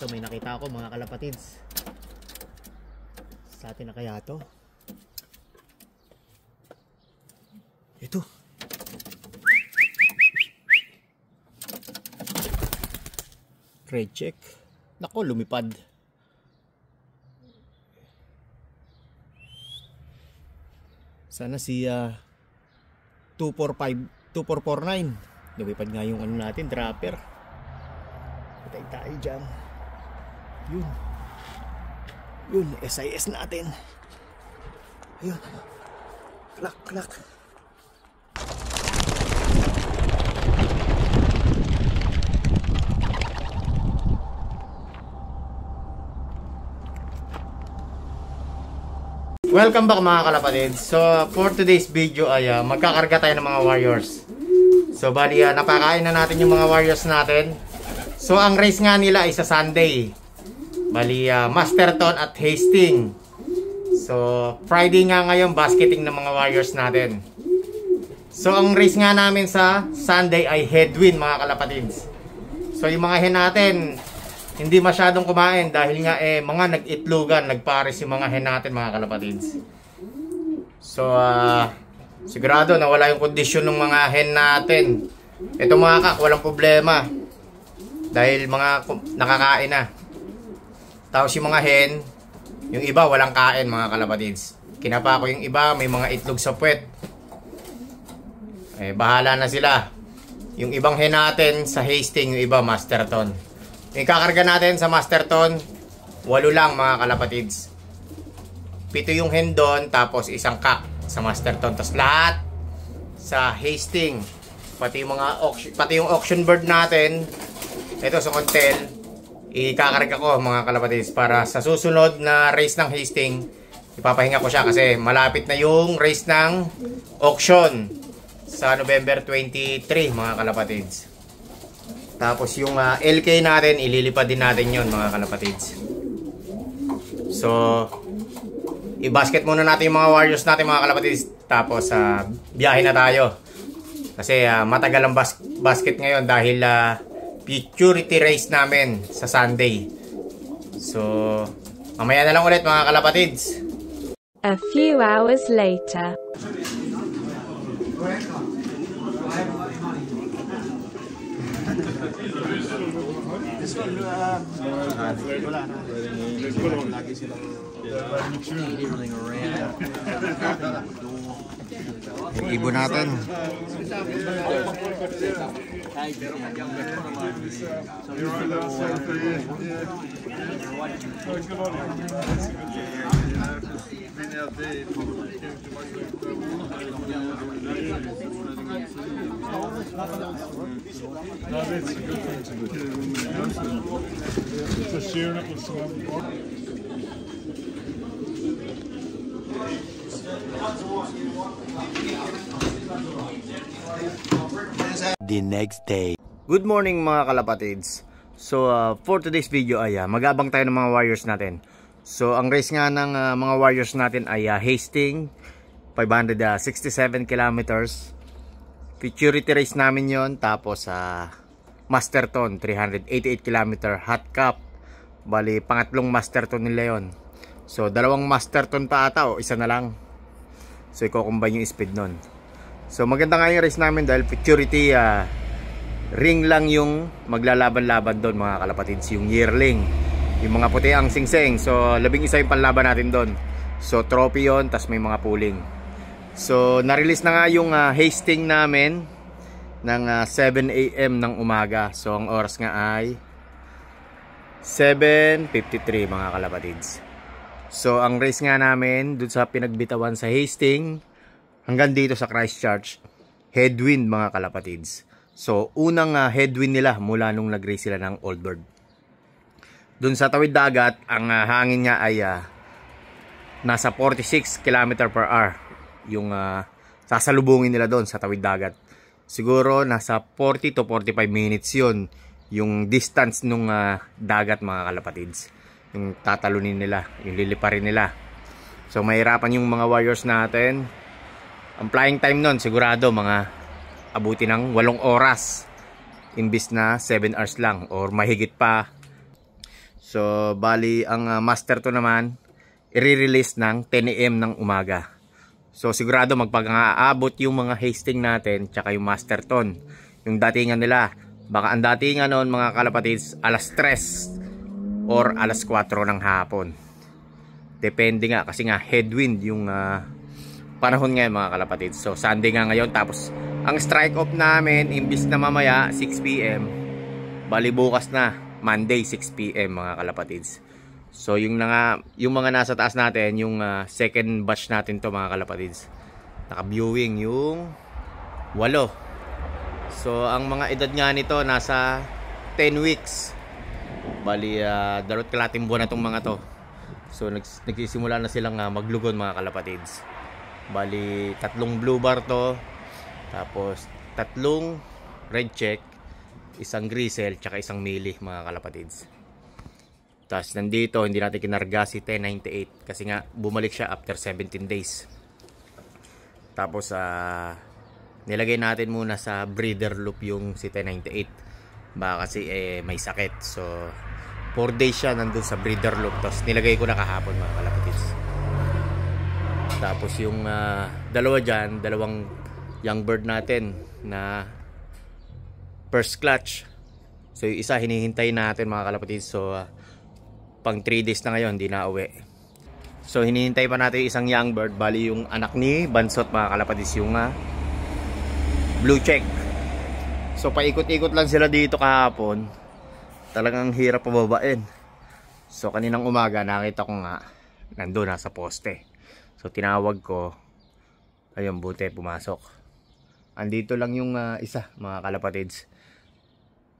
So may nakita ako mga kalapatids. Sa atin na kaya to? Ito. Red check. Nako, lumipad. Sana si 2449. Lumipad nga yung ano natin, dropper. Patay tayo dyan. Yun, SIS natin. Ayun. Klak. Welcome back mga kalapatids. So for today's video ay magkakarga tayo ng mga warriors. So bali napakain na natin yung mga warriors natin. So ang race nga nila ay sa Sunday. Bali Masterton at Hastings. So Friday nga ngayon basketing ng mga warriors natin. So ang race nga namin sa Sunday ay headwind mga kalapatids. So yung mga hen natin hindi masyadong kumain dahil nga mga nag-itlogan, nagpares yung mga hen natin mga kalapatids. So sigurado na wala yung kondisyon ng mga hen natin. Ito mga kak, walang problema dahil mga nakakain na. Tapos yung mga hen, yung iba walang kain mga kalapatids. Kinapa ko yung iba, may mga itlog sa puwet. Bahala na sila. Yung ibang hen natin sa Hastings, yung iba Masterton. Yung kakarga natin sa Masterton, 8 lang mga kalapatids. 7 yung hen doon, tapos isang kak sa Masterton. Tapos lahat sa Hastings, pati yung auction bird natin, ito sa Contel, ikakarga ko mga kalapatids para sa susunod na race ng Hastings, ipapahinga ko siya kasi malapit na yung race ng auction sa November 23 mga kalapatids. Tapos yung LK natin, ililipad din natin yon mga kalapatids. So, i-basket muna natin yung mga warriors natin mga kalapatids. Tapos, biyahe na tayo. Kasi matagal ang basket ngayon dahil purity race namin sa Sunday. So, mamaya na lang ulit mga kalapatids. A few hours later. Yung ibon natin. The next day. Good morning mga kalapatids. So for today's video ay mag-abang tayo ng mga warriors natin. So ang race nga ng mga warriors natin ay Hastings 567 kilometers. Futurity race namin yon. Tapos Masterton 388 kilometer hot cup. Bali pangatlong Masterton nila yon. So dalawang Masterton pa ata o isa na lang. So i-combine yung speed nun. So maganda nga yung race namin dahil futurity ring lang yung maglalaban-laban doon mga kalapatids, yung yearling, yung mga puti ang singseng. So 11 yung panlaban natin doon. So trophy yon, tas may mga pooling. So na-release na nga yung Hastings namin ng 7 AM ng umaga. So ang oras nga ay 7:53 mga kalapatids. So ang race nga namin doon sa pinagbitawan sa Hastings hanggang dito sa Christchurch, headwind mga kalapatids. So unang headwind nila mula nung nag-race sila ng Old Bird. Doon sa tawid dagat, ang hangin nga ay nasa 46 km/h yung sasalubungin nila doon sa tawid dagat. Siguro nasa 40 to 45 minutes yun yung distance nung dagat mga kalapatids. Yung tatalunin nila, yung liliparin nila. So mahirapan yung mga warriors natin. Ang flying time nun sigurado mga abuti ng 8 oras imbis na 7 hours lang or mahigit pa. So bali ang master to naman i-release ng 10 AM ng umaga. So sigurado magpag-aabot yung mga hasting natin tsaka yung master ton. Yung datingan nila, baka ang datingan noon mga kalapatids alas 3 or alas 4 ng hapon. Depende nga kasi nga headwind yung panahon ngayon mga kalapatids. So Sunday nga ngayon, tapos ang strike off namin imbis na mamaya 6 PM, bali bukas na Monday 6 PM mga kalapatids. So yung mga nasa taas natin, yung second batch natin to mga kalapatids, naka-viewing yung 8. So ang mga edad nga nito nasa 10 weeks. Bali dalawat kalating buwan na tong mga to. So nagsisimula na silang maglugon mga kalapatids. Bali 3 blue bar to, tapos 3 red check, 1 gristle, tsaka 1 mili mga kalapatids. Tapos nandito hindi natin kinarga si 1098 kasi nga bumalik siya after 17 days. Tapos nilagay natin muna sa breeder loop yung si 1098. Baka kasi may sakit. So 4 days siya nandun sa breeder loop. Tapos nilagay ko na kahapon mga kalapatids. Tapos yung dalawa dyan, dalawang young bird natin na first clutch. So yung isa hinihintay natin mga kalapatids. So pang 3 days na ngayon, hindi na uwi. So hinihintay pa natin yung isang young bird. Bali yung anak ni Bansot mga kalapatids, yung blue check. So paikot-ikot lang sila dito kahapon. Talagang hirap pababain. So kaninang umaga nakita ko nga nandun sa poste. So tinawag ko, ayun, buti pumasok. Andito lang yung isa mga kalapatids.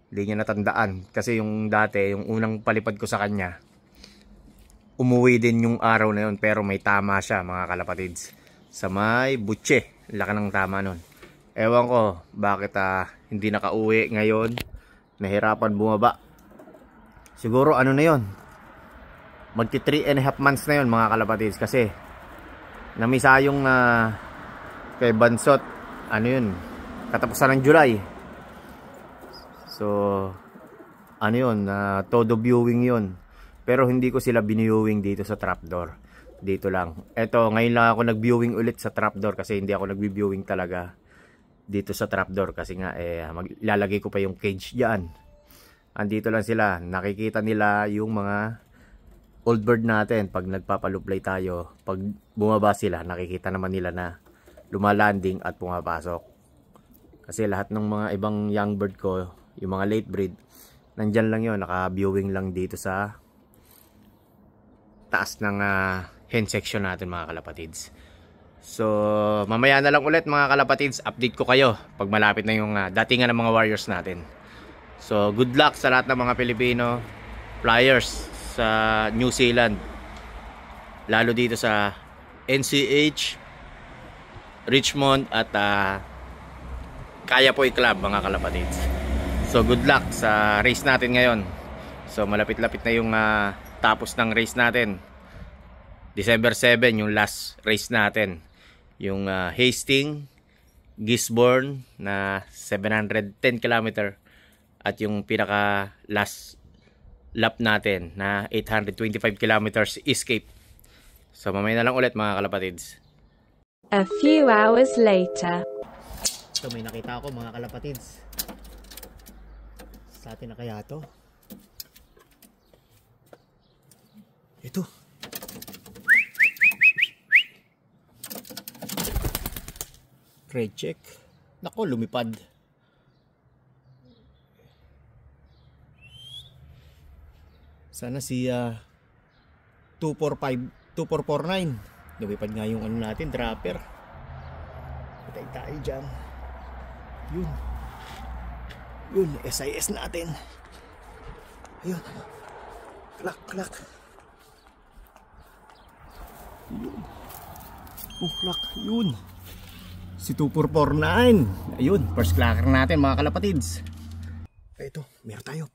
Hindi niya natandaan kasi yung dati, yung unang palipad ko sa kanya, umuwi din yung araw na yun, pero may tama siya mga kalapatids sa may butche. Laki ng tama nun. Ewan ko bakit hindi nakauwi ngayon, nahirapan bumaba. Siguro ano na yun, magti 3.5 months na yun mga kalapatids, kasi namisa yung kay Bansot, ano yun, katapusan ng July. So ano yun, todo viewing yun, pero hindi ko sila biniewing dito sa trapdoor. Dito lang, eto ngayon lang ako nag-viewing ulit sa trapdoor, kasi hindi ako nag-viewing talaga dito sa trapdoor kasi nga lalagay ko pa yung cage diyan. Andito lang sila, nakikita nila yung mga old bird natin pag nagpapaluplay tayo. Pag bumaba sila, nakikita naman nila na lumalanding at pumapasok. Kasi lahat ng mga ibang young bird ko, yung mga late breed, nandyan lang yun, naka-viewing lang dito sa taas ng hen section natin mga kalapatids. So mamaya na lang ulit mga kalapatids, update ko kayo pag malapit na yung datingan ng mga warriors natin. So good luck sa lahat ng mga Pilipino flyers sa New Zealand, lalo dito sa NCH, Richmond at Kayapoy Club mga kalapatids. So good luck sa race natin ngayon. So malapit-lapit na yung tapos ng race natin. December 7 yung last race natin, yung Hastings Gisborne na 710 km at yung pinaka last lap natin na 825 kilometers escape. So mamaya na lang ulit mga kalapatids. A few hours later. So may nakita ako mga kalapatids. Sa atin na kaya to? Ito. Red check. Nako, lumipad. Sana si 2449. Lumipad nga yung ano natin, dropper. Patay tayo dyan. Yun. Yun, SIS natin. Ayun. Klak, klak. Yun. Klak, yun. Si 2449. Ayun, first clacker natin mga kalapatids. Ito, meron tayo.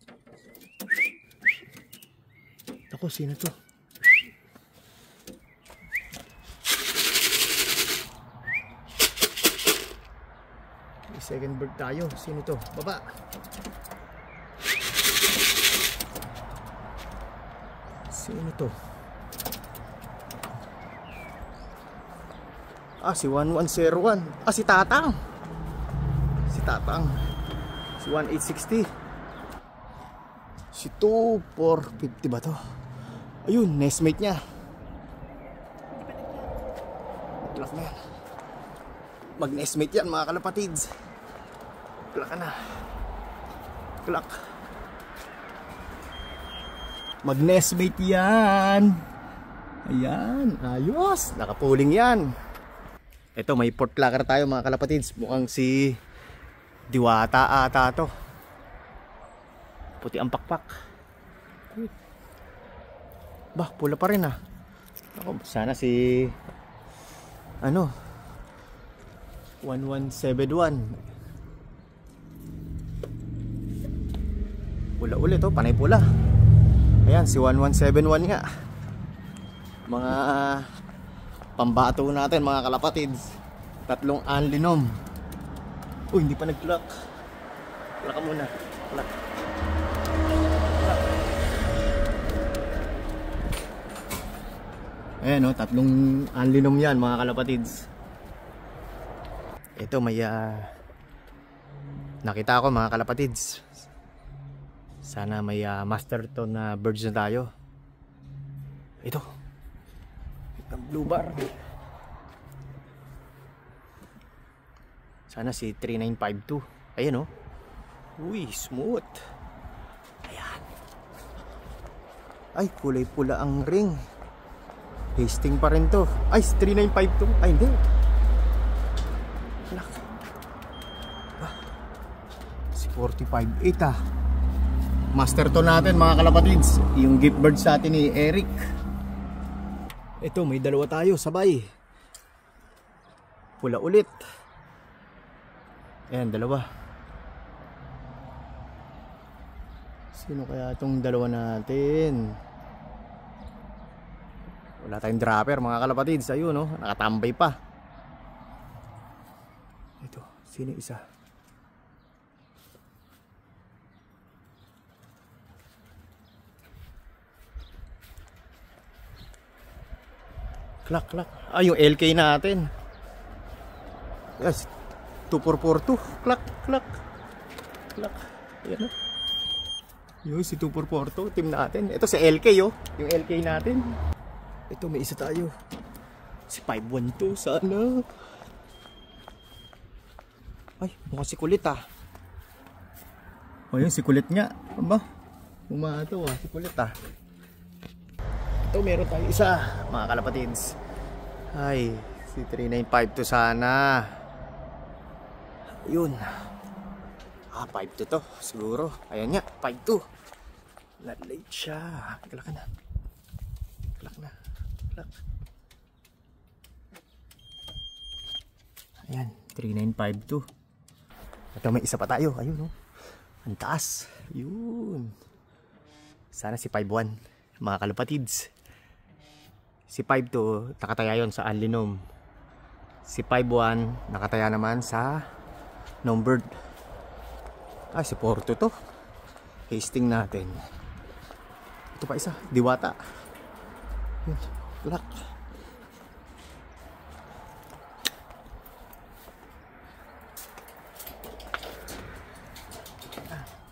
Ako, sino to? May second bird tayo. Sino to? Baba. Sino to? Si 1101. Si Tatang. Si Tatang. Si 1860. Si 2450 ba to? Ayun, nestmate niya. Clock na yan. Mag-nestmate yan mga kalapatids. Clock na. Clock. Mag-nestmate yan. Ayan, ayos. Nakapuling yan. Ito, may port clacker tayo mga kalapatids. Mukhang si Diwata ata to. Puti ang pakpak. Bah, pula pa rin ah. Ako, sana si 1171. Pula ulit oh, panay pula. Ayan, si 1171 nga. Mga pambato natin mga kalapatids. 3 anlinom. Uy, hindi pa nag-clock. Clock ka muna. Clock. Ayan o, 3 anlinom yan mga kalapatids. Ito may nakita ko mga kalapatids. Sana may master tone na birds na tayo. Ito ang blue bar. Sana si 3952. Ayan o. Uy, smooth. Ayan. Ay, kulay pula ang ring. Hasting pa rin to. Ay, 3952. Ay, hindi. Lock. Si 45.8 Master to natin mga kalapatids. Yung gift bird sa atin ni Eric. Ito, may dalawa tayo sabay. Pula ulit. Ayan, dalawa. Sino kaya itong dalawa natin? Wala tayong dropper mga kalapatids. Ayun no, nakatambay pa. Ito, sino isa? Klak, klak. Yung LK natin. Yes, 2442. Klak, klak. Klak. Ayan o. Yung si 2442, team natin. Ito si LK oh. Yung LK natin. Ito, may isa tayo. Si 512, sana. Ay, mukhang si kulit ah. O yun, si kulit nga. Aba, umataw ah, si kulit ah. Ito, meron tayo isa, mga kalapatids. Ay, si 3952 sana. Yun. 52 to, siguro. Ayan nga, 52. Nalate siya. Kalak na. Kalak na. Kalak. Ayan, 3952. Ito, may isa pa tayo. Ayun, oh. Ang taas. Yun. Sana si 51, mga kalapatids. Si 5-2, nakataya yon sa anlinom. Si 5-1, nakataya naman sa numbered. Si 4-2 to. Hasting natin. Ito pa isa, Diwata. Black.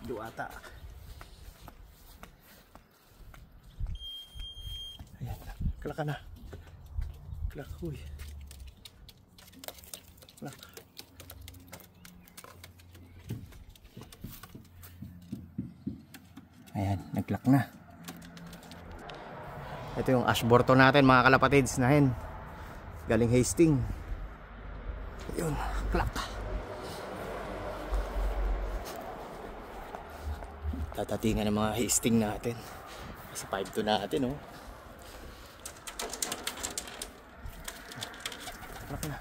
Diwata. Ayan, klak ka na. Klak, huy. Klak. Ayan, nag-klak na. Ito yung ashborto natin, mga kalapatids nahin. Galing Hasting. Ayun, klak. Tatatingan ng mga Hasting natin. Kasi 5-2 natin, oh. Klak na.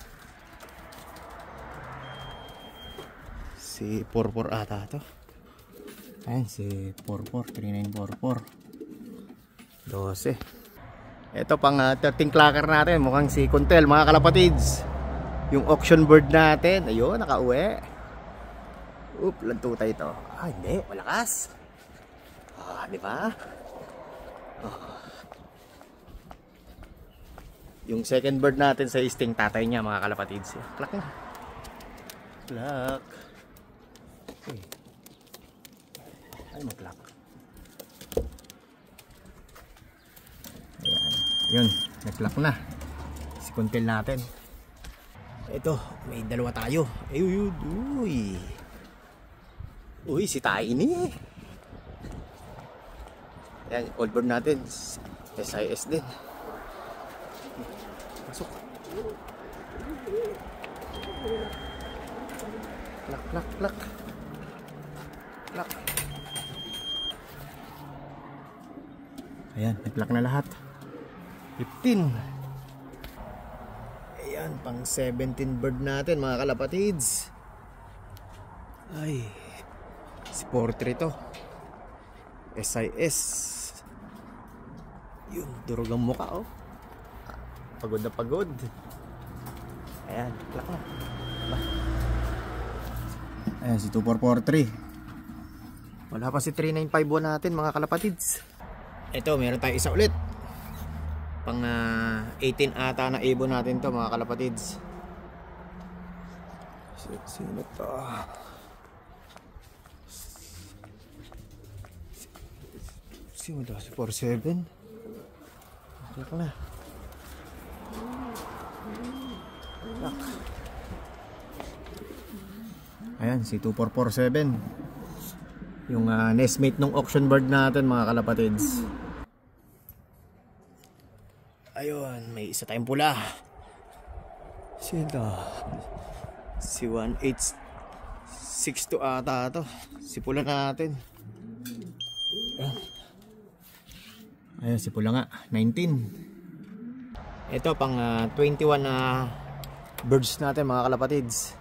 Si 4-4 ata to. Ayan, si 4-4, 3944. 12. Ito pang 13 clacker natin. Mukhang si Kuntel, mga kalapatids. Yung auction bird natin. Ayun, nakauwi. Lantutay ito. Hindi, malakas. Di ba? Yung second bird natin sa isting tatay niya mga kalapatids. Klak na. Klak. Okay. Ay mag-klak. Ayan. Yun. Nag-klak na. Si kuntil natin. Ito. May dalawa tayo. Ayun. Uy. Uy si Tiny. Ayan. Old bird natin. SIS din. Masuk. Klak, klak, klak. Klak. Ayan, nag-klak na lahat. 15. Ayan, pang 17 bird natin mga kalapatids. Ay, si Portrait to. SIS. Yun, durog ang mukha oh. Pagod na pagod. Ayan, klak na. Ayan, si 2443. Wala pa si 3951 natin mga kalapatids. Ito, meron tayo isa ulit. Pang 18 ata na ibon natin to mga kalapatids. Sino to? Sino to? Si 47. Klak na. Klak. Ayan, si 2447. Yung nestmate ng auction bird natin mga kalapatids. Ayun, may isa tayong pula. Sino to? Si 1862 ata to. Si pula natin. Ayan, si pula nga, 19. Ito pang 21 na birds natin mga kalapatids.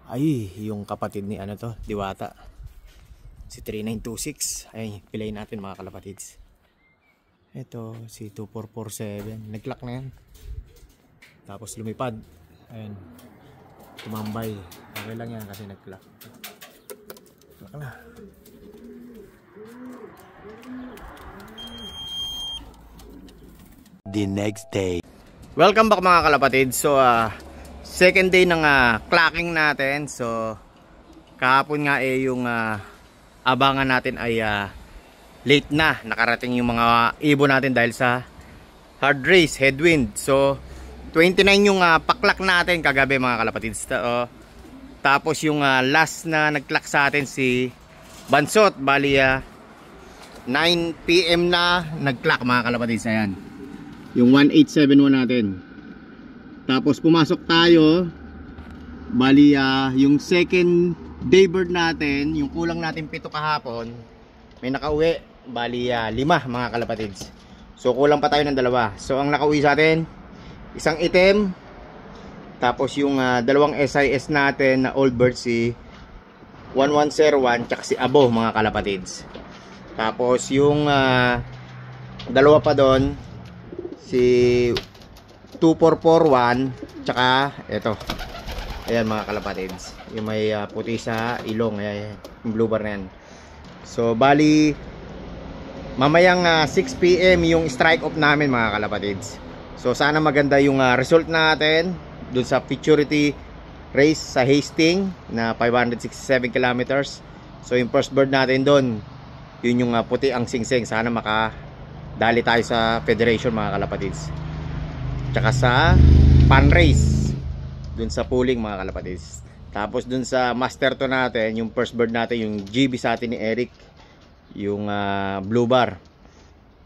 Ay, yung kapatid ni ano to, Diwata. Si 3926. Ay, pilay natin mga kalapatids. Ito, si 2447. Nag-clock na yan. Tapos lumipad. Ayan. Tumambay. Okay lang yan kasi nag-clock. Clock na. The next day. Welcome back mga kalapatids. So, second day ng clocking natin. So kahapon nga yung abangan natin ay late na. Nakarating yung mga ibon natin dahil sa hard race, headwind. So 29 yung paklak natin kagabi mga kalapatids. Tapos yung last na nag-clock sa atin si Bansot. Bali 9 PM na nag-clock mga kalapatids. Ayan. Yung 1871 natin. Tapos pumasok tayo. Bali yung second day bird natin, yung kulang natin 7 kahapon, may nakauwi. Bali 5 mga kalapatids. So kulang pa tayo ng 2. So ang nakauwi sa atin, isang itim. Tapos yung dalawang SIS natin na old bird, si 1101 tsaka si Abo mga kalapatids. Tapos yung dalawa pa doon, si 2441 tsaka ito. Ayan mga kalapatids. Yung may puti sa ilong. Ayan, yung blue bar na yan. So bali mamayang 6 PM yung strike off namin mga kalapatids. So sana maganda yung result natin dun sa futurity race sa Hastings na 567 kilometers. So yung first bird natin dun, yun yung puti ang singsing. Sana makadali tayo sa federation mga kalapatids. Tsaka sa pan race dun sa pooling mga kalapatids. Tapos dun sa master to natin, yung first bird natin, yung GB sa atin ni Eric, yung blue bar.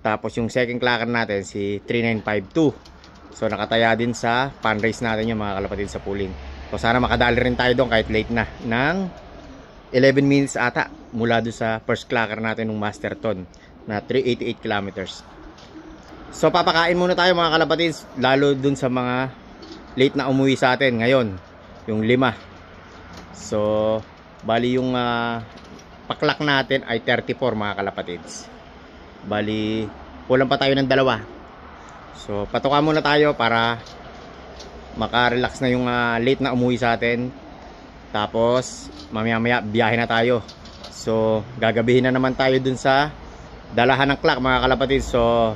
Tapos yung second clacker natin si 3952. So nakataya din sa pan race natin yung mga kalapatids sa pooling. So sana makadali rin tayo doon kahit late na ng 11 minutes ata mula doon sa first clacker natin ng master ton na 388 kilometers. So papakain muna tayo mga kalapatids, lalo dun sa mga late na umuwi sa atin ngayon, yung 5. So bali yung paklak natin ay 34 mga kalapatids. Bali kulang pa tayo ng 2. So patukan muna tayo para maka-relax na yung late na umuwi sa atin. Tapos mamaya-maya biyahe na tayo. So gagabihin na naman tayo dun sa dalahan ng clock mga kalapatids. So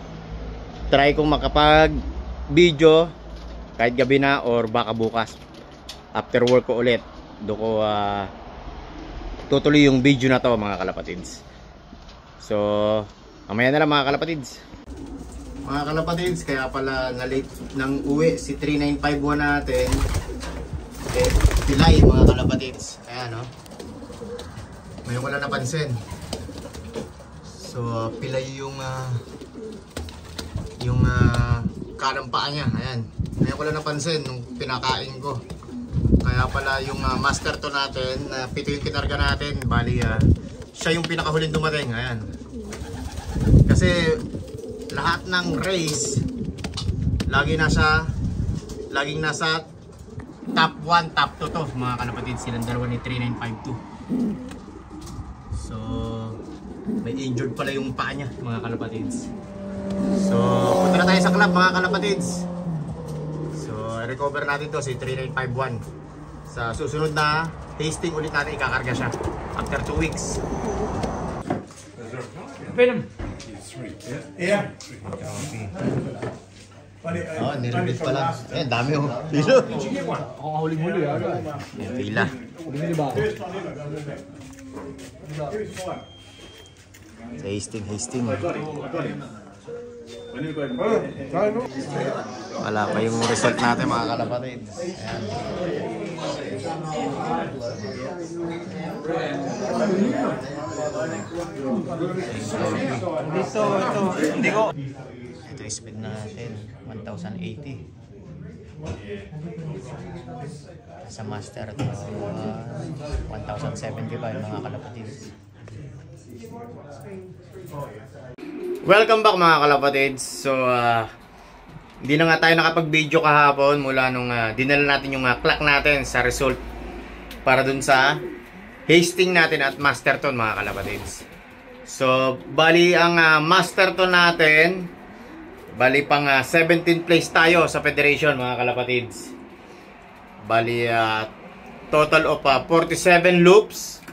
try kong makapag video kahit gabi na or baka bukas after work ko ulit. Doon ko tutuloy yung video na to mga kalapatids. So mamaya na lang mga kalapatids. Mga kalapatids, kaya pala na late nang uwi si 3951 natin. Pilay mga kalapatids. Ayan, no? Ngayon ko lang napansin. So pilay yung kanang paa niya. Ayan. Ngayon ko lang napansin nung pinakain ko. Kaya pala yung master to natin, 7 yung kinarga natin. Bali, siya yung pinakahuling dumating. Ayan. Kasi lahat ng race laging nasa top 1, top 2 to mga kalapatid. Silang dalawa ni 3952. So may injured pala yung paa niya mga kalapatids. So punta na tayo sa club mga kalapatids. So recover natin to si 3951. Sa susunod na tasting ulit natin ikakarga siya after 2 weeks. Venom. Yeah. Oh, nirelate pala. Eh, dami oh. Pila. Ako ang huling-huli. Pila. Huling-huli ba ako? Sa Hastings. Wala pa yung result natin mga kalapatid. Ayan. Ito yung speed natin 1080 sa master to 1075 mga kalapatid. Welcome back mga kalapatids. So hindi na nga tayo nakapag-video kahapon mula nung dinala natin yung clock natin sa result para dun sa Hastings natin at Masterton mga kalapatids. So bali ang Masterton natin, bali pang 17th place tayo sa federation mga kalapatids. Bali total of 47 loops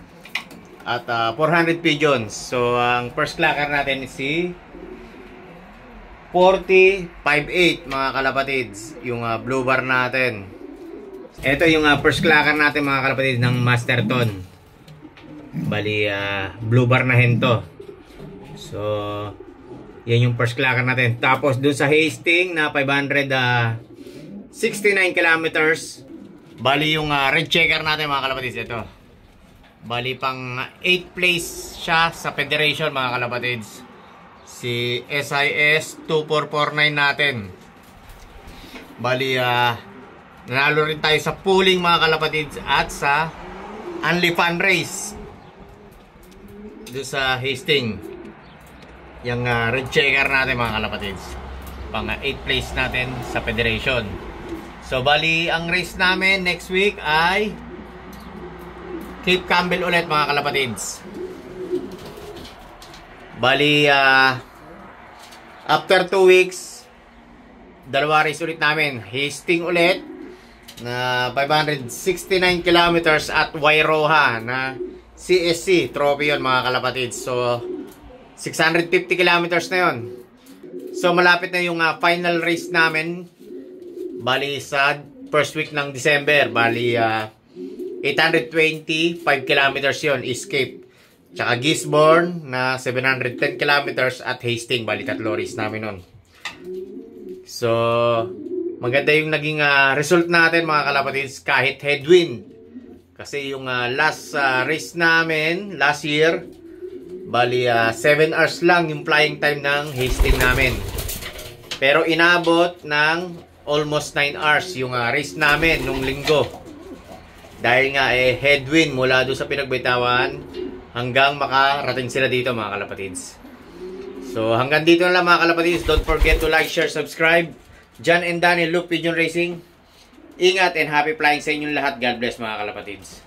at 400 pigeons. So ang first clacker natin is si 4058 mga kalapatids, yung blue bar natin. Ito yung first clacker natin mga kalapatids ng Masterton. Bali blue bar na hento. So yan yung first clacker natin. Tapos dun sa Hastings na 569 kilometers, bali yung red checker natin mga kalapatids. Ito bali pang 8th place siya sa federation mga kalapatids. Si SIS 2449 natin. Bali nanalo rin tayo sa pooling mga kalapatids at sa Only Fun Race doon sa Hastings. Yung red checker natin mga kalapatids, pang 8th place natin sa federation. So bali ang race namin next week ay Cape Campbell ulit mga kalapatids. Bali after 2 weeks dalawa race ulit namin. Hastings ulit na 569 kilometers at Wairoha na CSC trophy yun mga kalapatids. So 650 kilometers na yun. So malapit na yung final race namin. Bali sa first week ng December. Bali 825 kilometers yun, Escape. Tsaka Gisborne na 710 kilometers at Hastings. Bali 3 race namin nun. So maganda yung naging result natin mga kalapatids kahit headwind. Kasi yung last race namin last year, bali 7 hours lang yung flying time ng Hastings namin. Pero inabot ng almost 9 hours yung race namin nung linggo. Dahil nga headwind mula doon sa pinagbitawan hanggang makarating sila dito mga kalapatids. So hanggang dito na lang mga kalapatids. Don't forget to like, share, subscribe. John and Daniel Loop Pigeon Racing. Ingat and happy flying sa inyong lahat. God bless mga kalapatids.